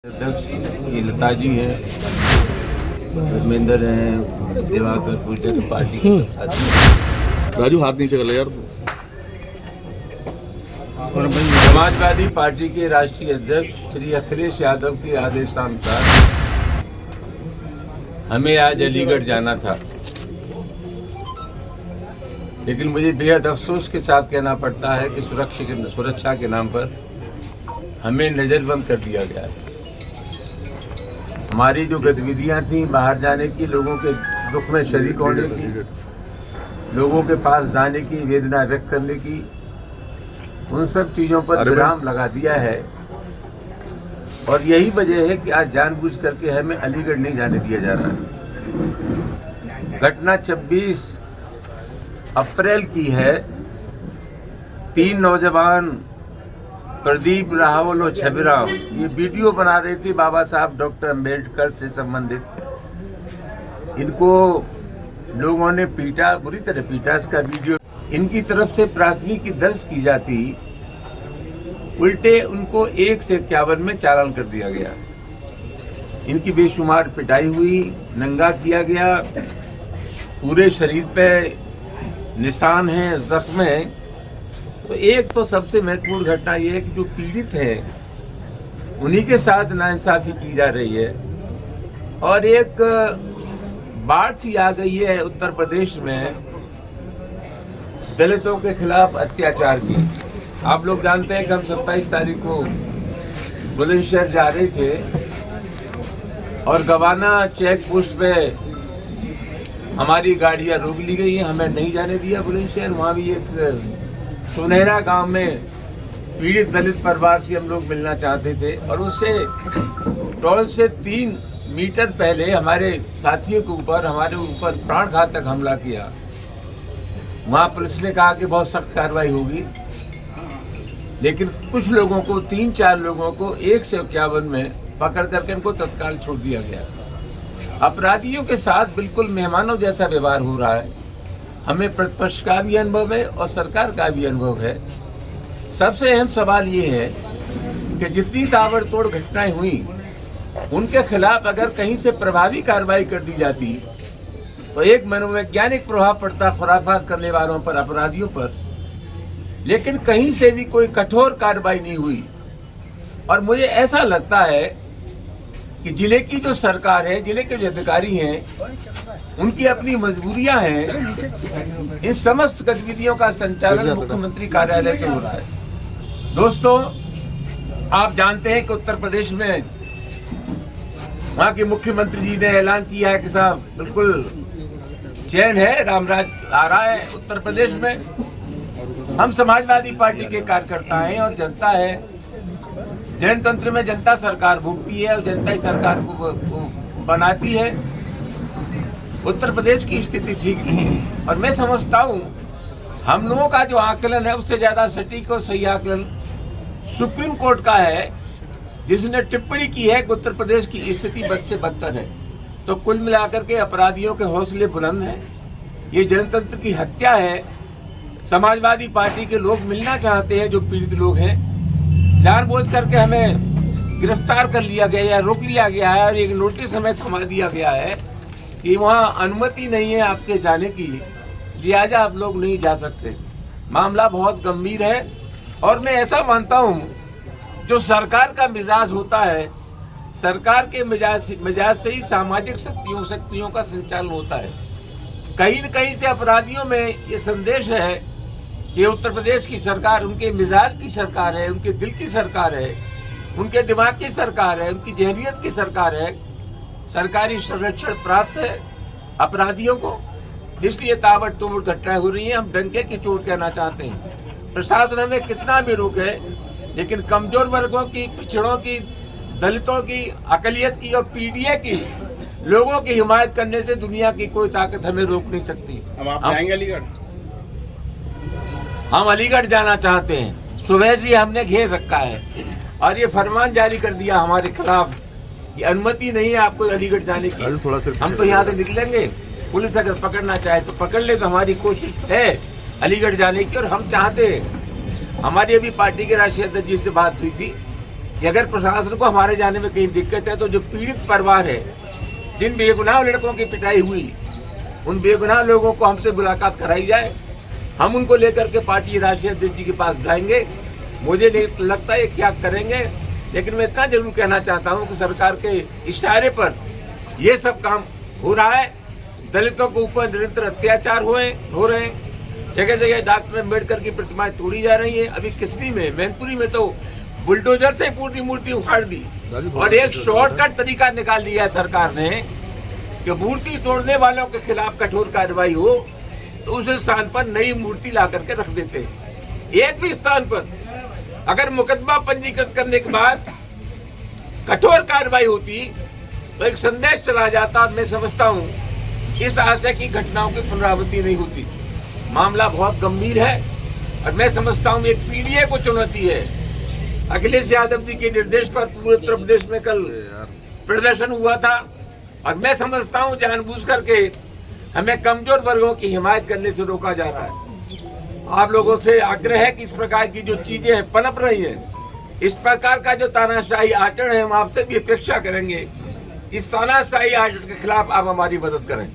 अध्यक्ष ये लता जी हैं, धर्मेंद्र हैं, दिवाकर पूजन पार्टी के सब साथी। राजू हाथ नीचे कर ले यार। समाजवादी पार्टी के राष्ट्रीय अध्यक्ष श्री अखिलेश यादव के आदेशानुसार हमें आज अलीगढ़ जाना था, लेकिन मुझे बेहद अफसोस के साथ कहना पड़ता है कि सुरक्षा के नाम पर हमें नजरबंद कर दिया गया है। हमारी जो गतिविधियां थी बाहर जाने की, लोगों के दुख में शरीक होने की, लोगों के पास जाने की, वेदना व्यक्त करने की, उन सब चीज़ों पर विराम लगा दिया है। और यही वजह है कि आज जानबूझ करके हमें अलीगढ़ नहीं जाने दिया जा रहा है। घटना 26 अप्रैल की है। 3 नौजवान प्रदीप, राहुल और छबिराम ये वीडियो बना रहे थे बाबा साहब डॉक्टर अम्बेडकर से संबंधित। इनको लोगों ने पीटा, बुरी तरह पीटा। इसका वीडियो इनकी तरफ से प्राथमिकी दर्ज की जाती, उल्टे उनको 1 से 51 में चालान कर दिया गया। इनकी बेशुमार पिटाई हुई, नंगा किया गया, पूरे शरीर पे निशान हैं, जख्म हैं। तो एक तो सबसे महत्वपूर्ण घटना यह है कि जो पीड़ित हैं उन्हीं के साथ नाइंसाफी की जा रही है। और एक बात सी आ गई है उत्तर प्रदेश में दलितों के खिलाफ अत्याचार की। आप लोग जानते हैं कि हम 27 तारीख को बुलंदशहर जा रहे थे और गवाना चेक पोस्ट पे हमारी गाड़ियां रोक ली गई हैं, हमें नहीं जाने दिया बुलंदशहर। वहाँ भी एक सुनहरा गांव में पीड़ित दलित परिवार से हम लोग मिलना चाहते थे और उससे टोल से 3 मीटर पहले हमारे साथियों के ऊपर, हमारे ऊपर प्राणघातक हमला किया। वहाँ पुलिस ने कहा कि बहुत सख्त कार्रवाई होगी, लेकिन कुछ लोगों को, 3-4 लोगों को 1 से 51 में पकड़ करके इनको तत्काल छोड़ दिया गया। अपराधियों के साथ बिल्कुल मेहमानों जैसा व्यवहार हो रहा है। हमें प्रतिपक्ष का भी अनुभव है और सरकार का भी अनुभव है। सबसे अहम सवाल ये है कि जितनी ताबड़तोड़ घटनाएं हुई उनके खिलाफ अगर कहीं से प्रभावी कार्रवाई कर दी जाती तो एक मनोवैज्ञानिक प्रभाव पड़ता खुराफात करने वालों पर, अपराधियों पर। लेकिन कहीं से भी कोई कठोर कार्रवाई नहीं हुई। और मुझे ऐसा लगता है कि जिले की जो सरकार है, जिले के जो अधिकारी हैं, उनकी अपनी मजबूरियां हैं। इन समस्त गतिविधियों का संचालन मुख्यमंत्री कार्यालय से हो रहा है। दोस्तों, आप जानते हैं कि उत्तर प्रदेश में वहाँ के मुख्यमंत्री जी ने ऐलान किया है कि साहब बिल्कुल चैन है, रामराज आ रहा है उत्तर प्रदेश में। हम समाजवादी पार्टी के कार्यकर्ता हैं और जनता है। जनतंत्र में जनता सरकार भोगती है और जनता ही सरकार को बनाती है। उत्तर प्रदेश की स्थिति ठीक नहीं है और मैं समझता हूँ हम लोगों का जो आकलन है उससे ज्यादा सटीक और सही आकलन सुप्रीम कोर्ट का है, जिसने टिप्पणी की है कि उत्तर प्रदेश की स्थिति बद से बदतर है। तो कुल मिलाकर के अपराधियों के हौसले बुलंद हैं। ये जनतंत्र की हत्या है। समाजवादी पार्टी के लोग मिलना चाहते हैं, जो पीड़ित लोग हैं। जानबूझ करके हमें गिरफ्तार कर लिया गया या रोक लिया गया है और एक नोटिस हमें थमा दिया गया है कि वहाँ अनुमति नहीं है आपके जाने की, लिहाजा आप लोग नहीं जा सकते। मामला बहुत गंभीर है और मैं ऐसा मानता हूँ जो सरकार का मिजाज होता है, सरकार के मिजाज से ही सामाजिक शक्तियों का संचालन होता है। कहीं न कहीं से अपराधियों में ये संदेश है ये उत्तर प्रदेश की सरकार उनके मिजाज की सरकार है, उनके दिल की सरकार है, उनके दिमाग की सरकार है, उनकी जहनियत की सरकार है। सरकारी संरक्षण प्राप्त है अपराधियों को, इसलिए ताबड़तोड़ घटनाएं हो रही हैं। हम डंके की चोट कहना चाहते हैं। प्रशासन हमें कितना भी रोके, लेकिन कमजोर वर्गों की, पिछड़ों की, दलितों की, अकलियत की और पीडीए की लोगों की हिमायत करने से दुनिया की कोई ताकत हमें रोक नहीं सकती। आप जाएंगे अलीगढ़? हम अलीगढ़ जाना चाहते हैं। सुबह से हमने घेर रखा है और ये फरमान जारी कर दिया हमारे खिलाफ कि अनुमति नहीं है आपको अलीगढ़ जाने की। हम तो यहाँ से निकलेंगे, पुलिस अगर पकड़ना चाहे तो पकड़ ले। तो हमारी कोशिश है अलीगढ़ जाने की और हम चाहते हैं। हमारी अभी पार्टी के राष्ट्रीय अध्यक्ष जी से बात हुई थी कि अगर प्रशासन को हमारे जाने में कहीं दिक्कत है तो जो पीड़ित परिवार है, जिन बेगुनाह लड़कों की पिटाई हुई, उन बेगुनाह लोगों को हमसे मुलाकात कराई जाए। हम उनको लेकर के पार्टी राष्ट्रीय अध्यक्ष जी के पास जाएंगे। मुझे नहीं लगता है क्या करेंगे, लेकिन मैं इतना जरूर कहना चाहता हूं कि सरकार के इशारे पर ये सब काम हो रहा है। दलितों के ऊपर निरंतर अत्याचार हो रहे हैं। जगह जगह डॉक्टर अम्बेडकर की प्रतिमाएं तोड़ी जा रही हैं। अभी किसनी में, मैनपुरी में तो बुलडोजर से पूरी मूर्ति उखाड़ दी और एक शॉर्टकट तरीका निकाल लिया है सरकार ने कि मूर्ति तोड़ने वालों के खिलाफ कठोर कार्रवाई हो तो उस स्थान पर नई मूर्ति ला करके रख देते हैं। एक भी स्थान पर अगर मुकदमा पंजीकृत करने के बाद कठोर कार्रवाई होती तो एक संदेश चला जाता। मैं समझता हूं इस आशय की घटनाओं की पुनरावृत्ति नहीं होती। मामला बहुत गंभीर है और मैं समझता हूं एक पीडीए को चुनौती है। अखिलेश यादव जी के निर्देश पर पूरे उत्तर प्रदेश में कल प्रदर्शन हुआ था और मैं समझता हूं जानबूझ करके हमें कमजोर वर्गों की हिमायत करने से रोका जा रहा है। आप लोगों से आग्रह है कि इस प्रकार की जो चीजें पनप रही हैं, इस प्रकार का जो तानाशाही आचरण है, हम आपसे भी अपेक्षा करेंगे इस तानाशाही आचरण के खिलाफ आप हमारी मदद करें।